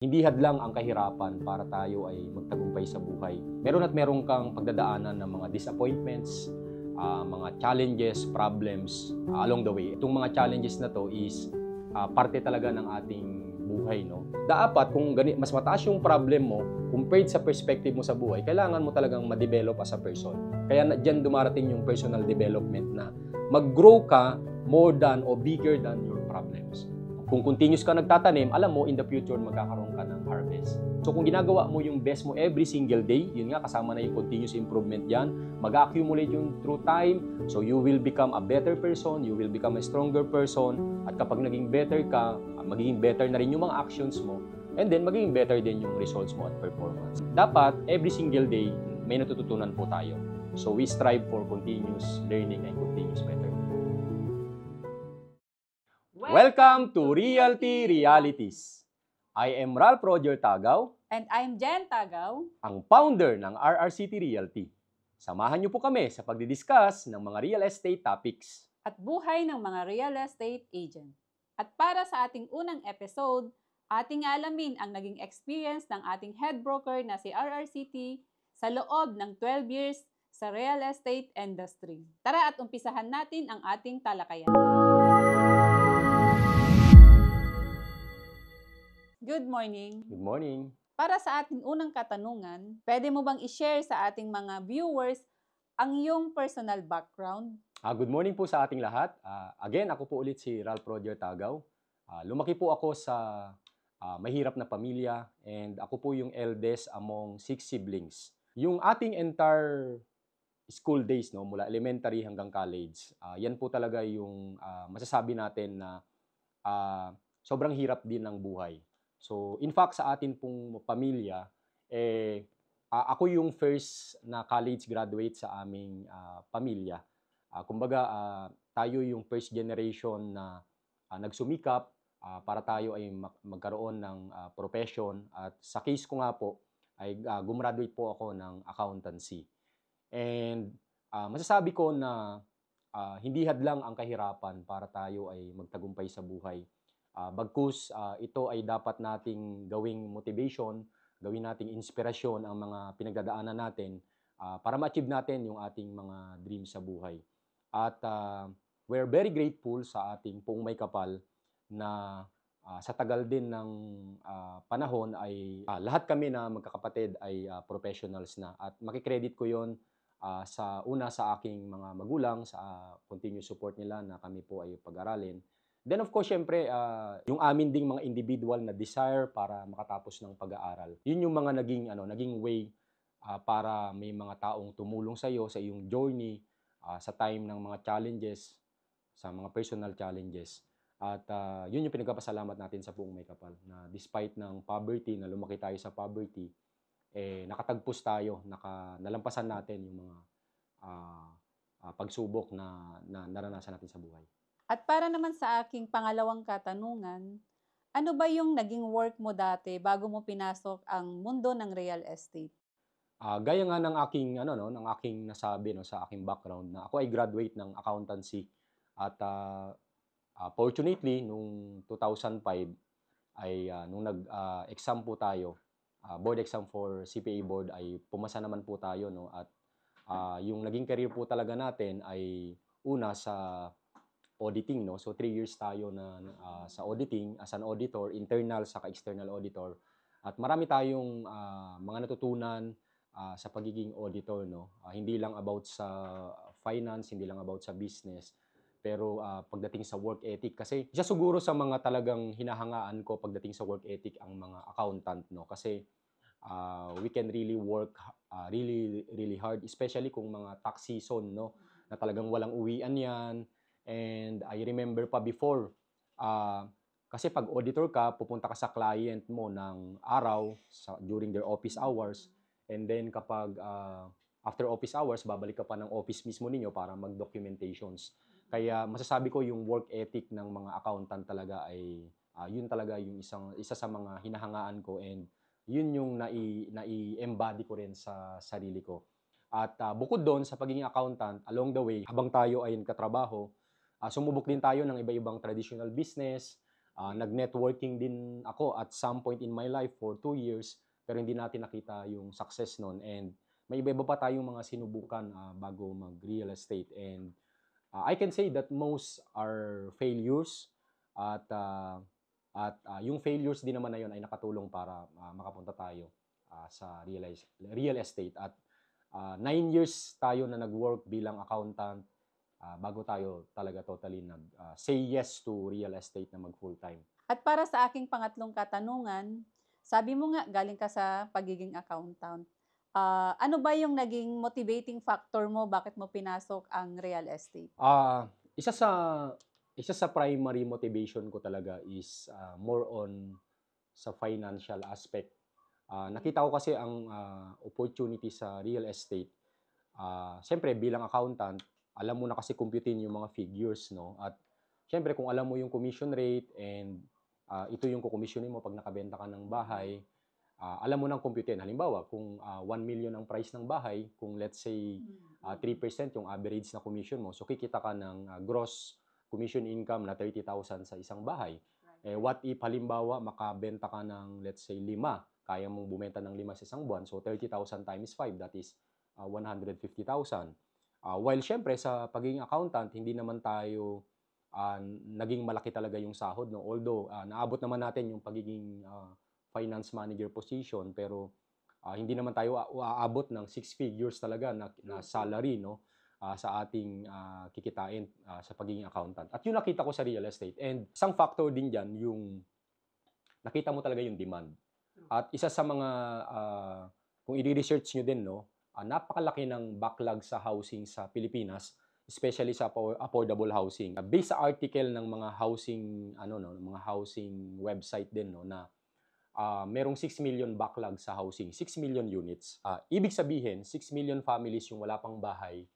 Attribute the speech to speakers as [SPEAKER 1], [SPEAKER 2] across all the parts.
[SPEAKER 1] Hindi hadlang ang kahirapan para tayo ay magtagumpay sa buhay. Meron at meron kang pagdadaanan ng mga disappointments, mga challenges, problems along the way. Itong mga challenges na to is parte talaga ng ating buhay, no? Dapat kung mas mataas yung problem mo compared sa perspective mo sa buhay, kailangan mo talagang ma-develop as a person. Kaya diyan dumarating yung personal development na mag-grow ka more than or bigger than your problems. Kung continuous ka nagtatanim, alam mo in the future magkakaroon ka ng harvest. So kung ginagawa mo yung best mo every single day, yun nga kasama na yung continuous improvement yan, mag-accumulate yung through time, so you will become a better person, you will become a stronger person, at kapag naging better ka, magiging better na rin yung mga actions mo, and then magiging better din yung results mo at performance. Dapat every single day may natututunan po tayo. So we strive for continuous learning and continuous betterment. Welcome to Realty Realities. I am Ralph Roger Tagaw.
[SPEAKER 2] And I'm Jen Tagaw,
[SPEAKER 1] Ang founder ng RRCT Realty. Samahan niyo po kami sa pagdidiscuss ng mga real estate topics
[SPEAKER 2] at buhay ng mga real estate agent. At para sa ating unang episode, ating alamin ang naging experience ng ating head broker na si RRCT sa loob ng 12 years sa real estate industry. Tara at umpisahan natin ang ating talakayan. Good morning.
[SPEAKER 1] Good morning.
[SPEAKER 2] Para sa ating unang katanungan, pwede mo bang i-share sa ating mga viewers ang iyong personal background?
[SPEAKER 1] Good morning po sa ating lahat. Again, ako po ulit si Ralph Roger Tagaw. Lumaki po ako sa mahirap na pamilya and ako po yung eldest among 6 siblings. Yung ating entire school days, no, mula elementary hanggang college, yan po talaga yung masasabi natin na sobrang hirap din ng buhay. So, in fact, sa atin pong pamilya, ako yung first na college graduate sa aming pamilya. Kumbaga, tayo yung first generation na nagsumikap para tayo ay magkaroon ng profession. At sa case ko nga po, ay gumraduate po ako ng accountancy. And masasabi ko na hindi hadlang ang kahirapan para tayo ay magtagumpay sa buhay. Bagkus ito ay dapat nating gawing motivation, gawin nating inspirasyon ang mga pinagdadaanan natin para ma-achieve natin yung ating mga dreams sa buhay. At we're very grateful sa ating Poong May Kapal na sa tagal din ng panahon ay lahat kami na magkakapatid ay professionals na. At makikredit ko yon sa aking mga magulang, sa continuous support nila na kami po ay pag-aralin. Then of course, syempre, yung amin ding mga individual na desire para makatapos ng pag-aaral. Yun yung mga naging way para may mga taong tumulong sa iyo sa iyong journey sa time ng mga challenges, sa mga personal challenges. At yun yung pinagpapasalamat natin sa Poong May Kapal na despite ng poverty, na lumaki tayo sa poverty, nakatagpos tayo, nalampasan natin yung mga pagsubok na naranasan natin sa buhay.
[SPEAKER 2] At para naman sa aking pangalawang katanungan, ano ba yung naging work mo dati bago mo pinasok ang mundo ng real estate?
[SPEAKER 1] Gaya nga ng aking nasabi sa aking background na ako ay graduate ng accountancy at fortunately nung 2005 ay nung nag-exam po tayo, board exam for CPA board, ay pumasa naman po tayo, no, at yung naging career po talaga natin ay una sa auditing, no. So 3 years tayo na sa auditing as an auditor, internal saka external auditor. At marami tayong mga natutunan sa pagiging auditor, no. Hindi lang about sa finance, hindi lang about sa business, pero pagdating sa work ethic, kasi isa siguro sa mga talagang hinahangaan ko pagdating sa work ethic ang mga accountant, no. Kasi we can really work really hard, especially kung mga tax season, no, na talagang walang uwian yan. And I remember pa before, kasi pag auditor ka, pupunta ka sa client mo ng araw during their office hours, and then kapag after office hours, babalik ka pa ng office mismo ninyo para mag-documentations. Kaya masasabi ko yung work ethic ng mga accountant talaga ay yun talaga yung isa sa mga hinahangaan ko, and yun yung nai-embody ko rin sa sarili ko. At bukod doon sa pagiging accountant, along the way, habang tayo ay nagkatrabaho, sumubok din tayo ng iba-ibang traditional business, Nag-networking din ako at some point in my life for 2 years, pero hindi natin nakita yung success nun. And may iba-iba pa tayong mga sinubukan bago mag-real estate. And I can say that most are failures at yung failures din naman na yun ay nakatulong para makapunta tayo sa real estate. At 9 years tayo na nag-work bilang accountant bago tayo talaga totally say yes to real estate na mag full-time.
[SPEAKER 2] At para sa aking pangatlong katanungan, sabi mo nga galing ka sa pagiging accountant. Ano ba yung naging motivating factor mo bakit mo pinasok ang real estate?
[SPEAKER 1] Isa sa primary motivation ko talaga is more on sa financial aspect. Nakita ko kasi ang opportunity sa real estate. Siyempre bilang accountant, alam mo na kasi kumputin yung mga figures, no? At siyempre kung alam mo yung commission rate and ito yung kukomisyonin mo pag nakabenta ka ng bahay, alam mo nang kumputin. Halimbawa, kung 1 million ang price ng bahay, kung let's say 3% yung average na commission mo, so kikita ka ng gross commission income na 30,000 sa isang bahay. What if halimbawa makabenta ka ng let's say 5, kaya mong bumenta ng 5 sa isang buwan, so 30,000 times 5, that is 150,000. While syempre sa pagiging accountant, hindi naman tayo naging malaki talaga yung sahod, no? Although naabot naman natin yung pagiging finance manager position, pero hindi naman tayo aabot ng 6 figures talaga na salary, no? Sa ating kikitain sa pagiging accountant. At yun nakita ko sa real estate. And isang factor din dyan, yung nakita mo talaga yung demand. At isa sa mga, kung i-research nyo din, no, napakalaki ng backlog sa housing sa Pilipinas, especially sa affordable housing. Based sa article ng mga housing, mga housing website din, no, na merong 6 million backlog sa housing, 6 million units. Ibig sabihin, 6 million families yung wala pang bahay,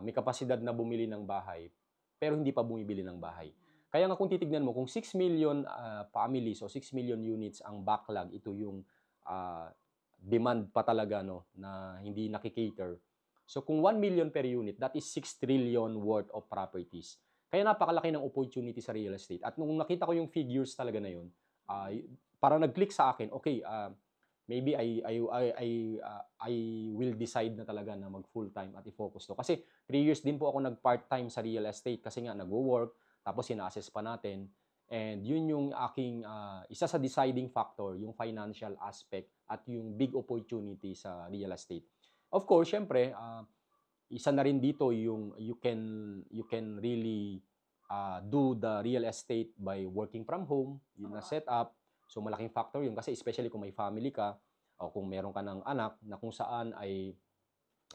[SPEAKER 1] may kapasidad na bumili ng bahay, pero hindi pa bumibili ng bahay. Kaya nga kung titignan mo, kung 6 million families o 6 million units ang backlog, ito yung demand pa talaga, no, na hindi nakikater. So kung 1 million per unit, that is 6 trillion worth of properties. Kaya napakalaki ng opportunity sa real estate. At nung nakita ko yung figures talaga na yun, parang nag-click sa akin, okay, maybe I will decide na talaga na mag full-time at i-focus to. Kasi 3 years din po ako nag-part-time sa real estate kasi nga nag-work, tapos ina-assess pa natin. And yun yung aking isa sa deciding factor, yung financial aspect at yung big opportunity sa real estate. Of course, syempre, isa na rin dito yung you can really do the real estate by working from home, yun na setup. So malaking factor yun kasi especially kung may family ka o kung meron ka ng anak na kung saan ay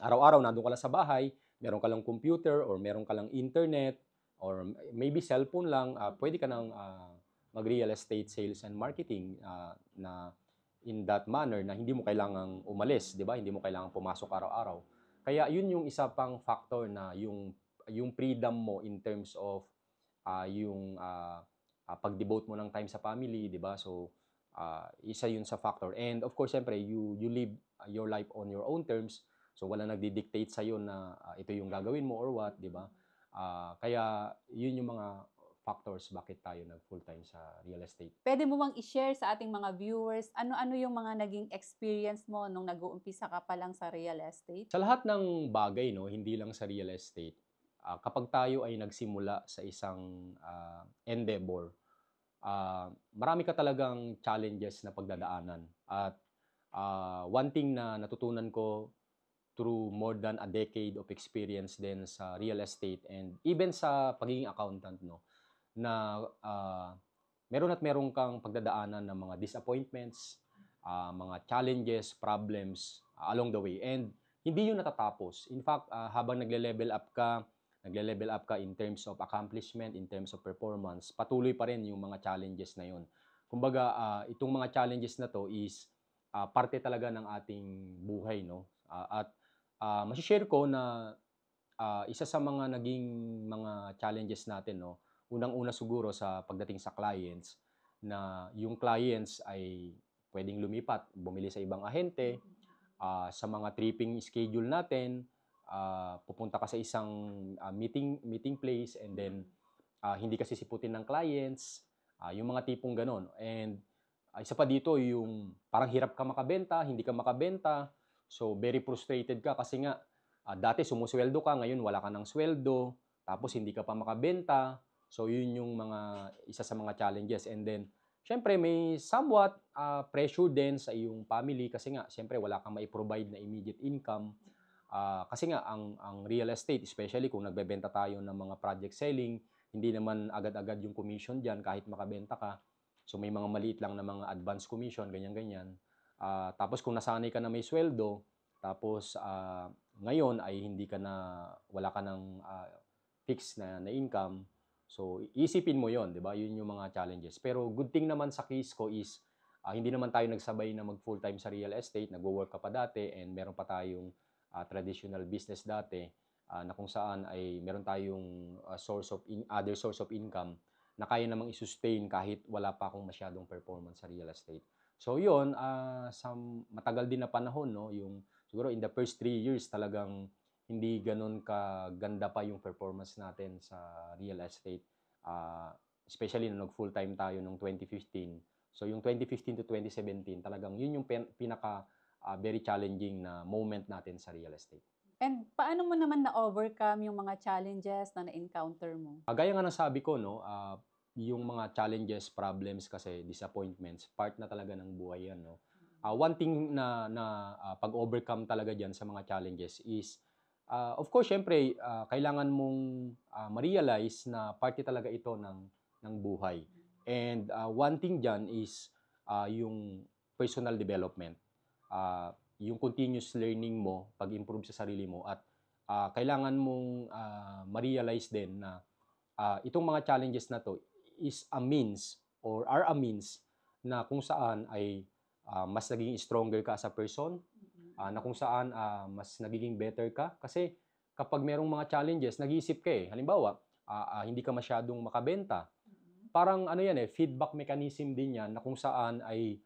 [SPEAKER 1] araw-araw nandun ka lang sa bahay, meron ka lang computer or meron ka lang internet or maybe cellphone lang, pwede ka nang mag-real estate sales and marketing na in that manner na hindi mo kailangang umalis, 'di ba? Hindi mo kailangang pumasok araw-araw. Kaya yun yung isa pang factor na yung freedom mo in terms of yung pag-devote mo ng time sa family, 'di ba? So isa yun sa factor. And of course, syempre, you live your life on your own terms. So wala nagdi-dictate sa iyo na ito yung gagawin mo or what, 'di ba? Kaya yun yung mga factors bakit tayo nag full-time sa real estate.
[SPEAKER 2] Pwede mo bang i-share sa ating mga viewers ano-ano yung mga naging experience mo nung nag-uumpisa ka pa lang sa real estate?
[SPEAKER 1] Sa lahat ng bagay, no, hindi lang sa real estate, kapag tayo ay nagsimula sa isang endeavor, marami ka talagang challenges na pagdadaanan. At one thing na natutunan ko through more than a decade of experience din sa real estate and even sa pagiging accountant, no, na meron kang pagdadaanan ng mga disappointments, mga challenges, problems along the way. And hindi yun natatapos. In fact, habang nagle-level up ka in terms of accomplishment, in terms of performance, patuloy pa rin yung mga challenges na yun. Kumbaga, itong mga challenges na to is parte talaga ng ating buhay, no? At masishare ko na isa sa mga naging mga challenges natin, no, unang-una siguro sa pagdating sa clients, na yung clients ay pwedeng lumipat, bumili sa ibang ahente, sa mga tripping schedule natin, pupunta ka sa isang meeting place and then hindi kasi siputin ng clients, Yung mga tipong gano'n. And isa pa dito yung parang hirap ka makabenta, hindi ka makabenta. So very frustrated ka kasi nga dati sumusweldo ka, ngayon wala ka ng sweldo, tapos hindi ka pa makabenta. So yun yung isa sa mga challenges. And then syempre may somewhat pressure din sa iyong family kasi nga syempre wala kang mai-provide na immediate income. Kasi nga ang real estate, especially kung nagbebenta tayo ng mga project selling, hindi naman agad-agad yung commission diyan kahit makabenta ka. So may mga maliit lang na mga advance commission, ganyan-ganyan. Tapos kung nasanay ka na may sweldo, tapos ngayon ay wala ka ng fixed na income, so isipin mo yon, di ba? Yun yung mga challenges. Pero good thing naman sa case ko is, hindi naman tayo nagsabay na mag full-time sa real estate, nagwo-work ka pa dati, and meron pa tayong traditional business dati, na kung saan ay meron tayong other source of income na kaya namang i-sustain kahit wala pa akong masyadong performance sa real estate. So yun, sa matagal din na panahon, no, yung siguro in the first 3 years talagang hindi ganun kaganda pa yung performance natin sa real estate. Especially nung nag full-time tayo nung 2015. So yung 2015 to 2017, talagang yun yung pinaka very challenging na moment natin sa real estate.
[SPEAKER 2] And paano mo naman na-overcome yung mga challenges na na-encounter mo?
[SPEAKER 1] Gaya nga ng sabi ko, no, yung mga challenges, problems kasi, disappointments, part na talaga ng buhay yan, no. One thing na pag-overcome talaga dyan sa mga challenges is, of course, syempre, kailangan mong ma-realize na parte talaga ito ng buhay. And one thing dyan is yung personal development. Yung continuous learning mo, pag-improve sa sarili mo, at kailangan mong ma-realize din na itong mga challenges na to is a means or are a means na kung saan ay mas naging stronger ka as a person, na kung saan mas nagiging better ka. Kasi kapag merong mga challenges, nag-iisip ka eh. Halimbawa, hindi ka masyadong makabenta. Parang ano yan eh, feedback mechanism din yan na kung saan ay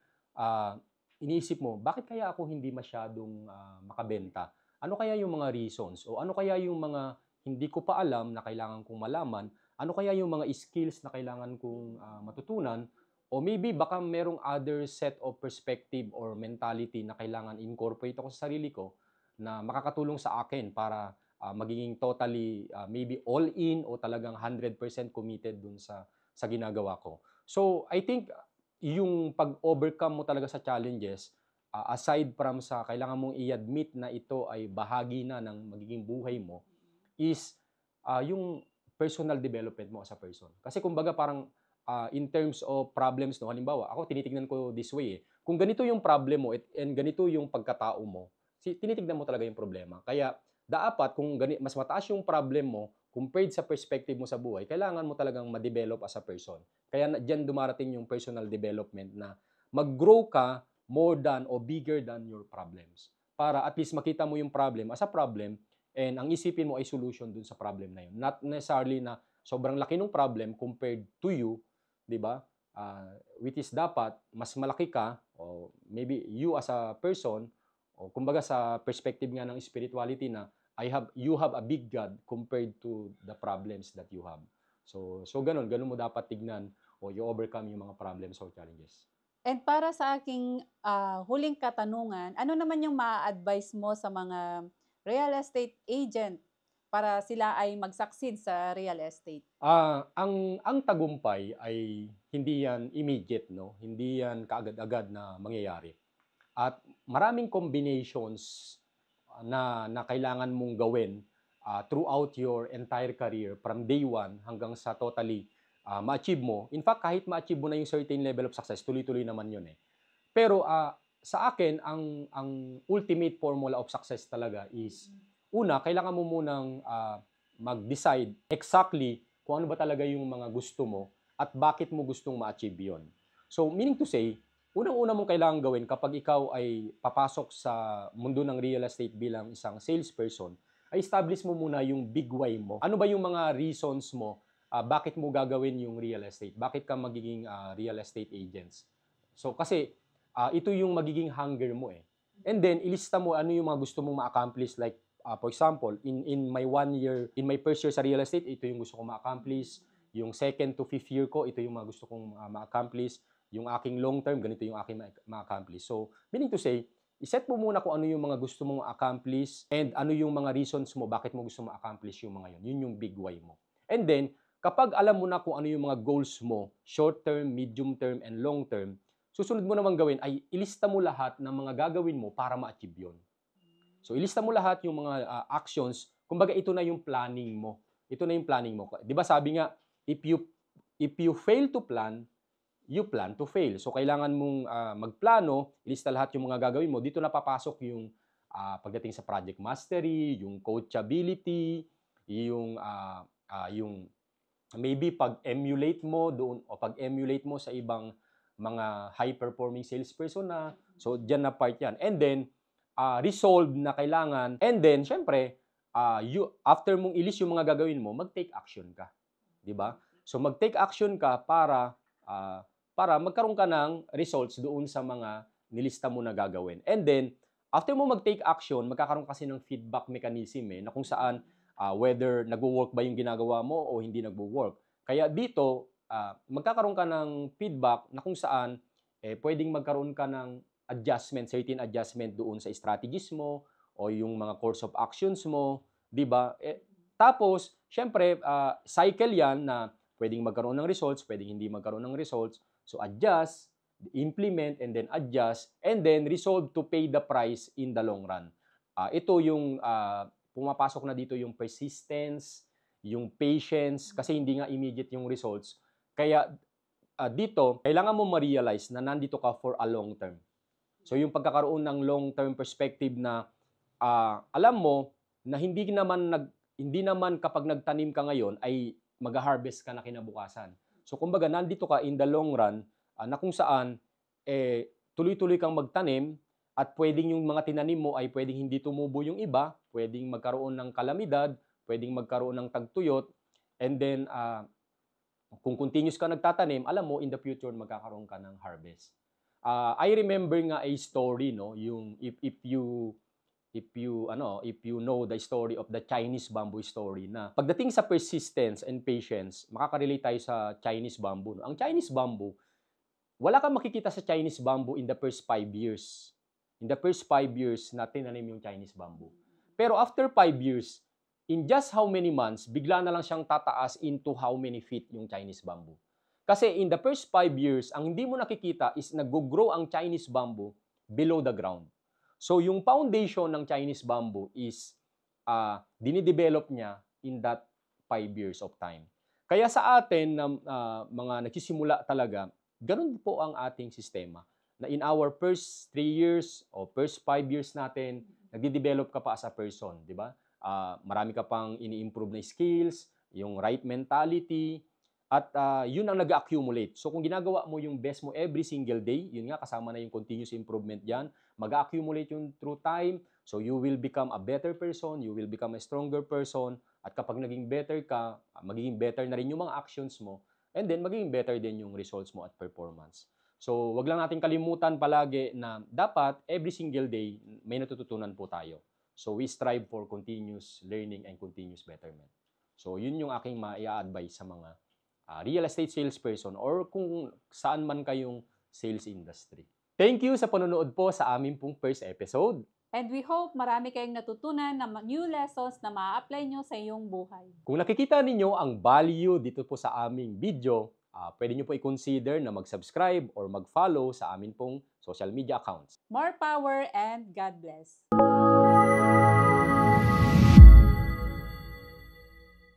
[SPEAKER 1] iniisip mo, bakit kaya ako hindi masyadong makabenta? Ano kaya yung mga reasons? O ano kaya yung mga hindi ko pa alam na kailangan kong malaman? Ano kaya yung mga skills na kailangan kong matutunan? O maybe baka merong other set of perspective or mentality na kailangan incorporate ako sa sarili ko na makakatulong sa akin para magiging totally maybe all in o talagang 100% committed dun sa ginagawa ko. So I think yung pag-overcome mo talaga sa challenges, aside from sa kailangan mong i-admit na ito ay bahagi na ng magiging buhay mo, is yung personal development mo as a person. Kasi kumbaga parang in terms of problems, no, halimbawa, ako tinitignan ko this way eh. Kung ganito yung problem mo and ganito yung pagkatao mo, tinitignan mo talaga yung problema. Kaya dapat kung mas mataas yung problem mo compared sa perspective mo sa buhay, kailangan mo talagang ma-develop as a person. Kaya diyan dumarating yung personal development na mag-grow ka more than o bigger than your problems. Para at least makita mo yung problem as a problem and ang isipin mo ay solution dun sa problem na yun. Not necessarily na sobrang laki ng problem compared to you, di ba? Which is dapat mas malaki ka o maybe you as a person o kumbaga sa perspective nga ng spirituality na you have a big God compared to the problems that you have. So ganun mo dapat tignan o you overcome yung mga problems or challenges.
[SPEAKER 2] And para sa aking huling katanungan, ano naman yung ma-advise mo sa mga real estate agent para sila ay mag-succeed sa real estate?
[SPEAKER 1] Ang tagumpay ay hindi yan immediate, no? Hindi yan kaagad-agad na mangyayari. At maraming combinations na kailangan mong gawin throughout your entire career from day one hanggang sa totally ma-achieve mo. In fact, kahit ma-achieve mo na yung certain level of success, tuloy-tuloy naman yun eh. Pero sa akin, ang ultimate formula of success talaga is, una, kailangan mo munang mag-decide exactly kung ano ba talaga yung mga gusto mo at bakit mo gustong ma-achieve yun. So, meaning to say, unang-una mong kailangan gawin kapag ikaw ay papasok sa mundo ng real estate bilang isang salesperson, ay establish mo muna yung big why mo. Ano ba yung mga reasons mo, bakit mo gagawin yung real estate? Bakit ka magiging real estate agents? So kasi ito yung magiging hunger mo eh. And then ilista mo ano yung mga gusto mong ma-accomplish, like for example, in my first year sa real estate, ito yung gusto kong ma-accomplish. Yung second to fifth year ko, ito yung mga gusto kong ma-accomplish. Yung aking long term, ganito yung aking ma-accomplish. So, meaning to say, iset mo muna kung ano yung mga gusto mong accomplish and ano yung mga reasons mo bakit mo gusto ma-accomplish yung mga yun. Yun yung big why mo. And then, kapag alam mo na kung ano yung mga goals mo, short term, medium term, and long term, susunod mo naman gawin ay ilista mo lahat ng mga gagawin mo para ma-achieve yun. So, ilista mo lahat yung mga actions. Kumbaga, ito na yung planning mo. Ito na yung planning mo. Di ba sabi nga, if you fail to plan, you plan to fail. So, kailangan mong magplano, ilista lahat yung mga gagawin mo. Dito na papasok yung pagdating sa project mastery, yung coachability, yung maybe pag-emulate mo doon o pag-emulate mo sa ibang mga high-performing salesperson na. So, dyan na part yan. And then, resolve na kailangan. And then, syempre, after mong ilis yung mga gagawin mo, mag-take action ka. Di ba? So, mag-take action ka para magkaroon ka ng results doon sa mga nilista mo na gagawin. And then, after mo mag-take action, magkakaroon kasi ng feedback mechanism na kung saan whether nagwo-work ba yung ginagawa mo o hindi nagwo-work. Kaya dito, magkakaroon ka ng feedback na kung saan pwedeng magkaroon ka ng adjustment, certain adjustment doon sa strategies mo o yung mga course of actions mo, 'di ba? Tapos, syempre, cycle 'yan na pwedeng magkaroon ng results, pwedeng hindi magkaroon ng results. So, adjust, implement, and then adjust, and then resolve to pay the price in the long run. Ito yung pumapasok na dito yung persistence, yung patience, kasi hindi nga immediate yung results. Kaya dito, kailangan mo ma-realize na nandito ka for a long term. So, yung pagkakaroon ng long-term perspective na alam mo na hindi naman kapag nagtanim ka ngayon ay mag-harvest ka na kinabukasan. So, kumbaga, nandito ka in the long run na kung saan tuloy-tuloy kang magtanim at pwedeng yung mga tinanim mo ay pwedeng hindi tumubo yung iba, pwedeng magkaroon ng kalamidad, pwedeng magkaroon ng tagtuyot, and then, kung continuous ka nagtatanim, alam mo, in the future, magkakaroon ka ng harvest. I remember nga a story, no, yung if you know the story of the Chinese bamboo story na pagdating sa persistence and patience, makaka-relate tayo sa Chinese bamboo. No? Ang Chinese bamboo, wala kang makikita sa Chinese bamboo in the first 5 years. In the first 5 years na tinanim yung Chinese bamboo. Pero after 5 years, in just how many months, bigla na lang siyang tataas into how many feet yung Chinese bamboo. Kasi in the first 5 years, ang hindi mo nakikita is nag-grow ang Chinese bamboo below the ground. So, yung foundation ng Chinese bamboo is dinidevelop niya in that 5 years of time. Kaya sa atin, na mga nagsisimula talaga, ganun po ang ating sistema. Na in our first 3 years o first 5 years natin, nagde-develop ka pa as a person, di ba? Marami ka pang ini-improve na skills, yung right mentality, at yun ang nag-accumulate. So kung ginagawa mo yung best mo every single day, yun nga, kasama na yung continuous improvement dyan, mag-accumulate yung through time, so you will become a better person, you will become a stronger person, at kapag naging better ka, magiging better na rin yung mga actions mo, and then magiging better din yung results mo at performance. So wag lang natin kalimutan palagi na dapat every single day may natututunan po tayo. So we strive for continuous learning and continuous betterment. So yun yung aking ma-i-advise sa mga real estate salesperson or kung saan man kayong sales industry. Thank you sa panonood po sa aming pong first episode.
[SPEAKER 2] And we hope marami kayong natutunan na new lessons na ma-apply nyo sa iyong buhay.
[SPEAKER 1] Kung nakikita ninyo ang value dito po sa aming video, pwede nyo po i-consider na mag-subscribe or mag-follow sa amin pong social media accounts.
[SPEAKER 2] More power and God bless!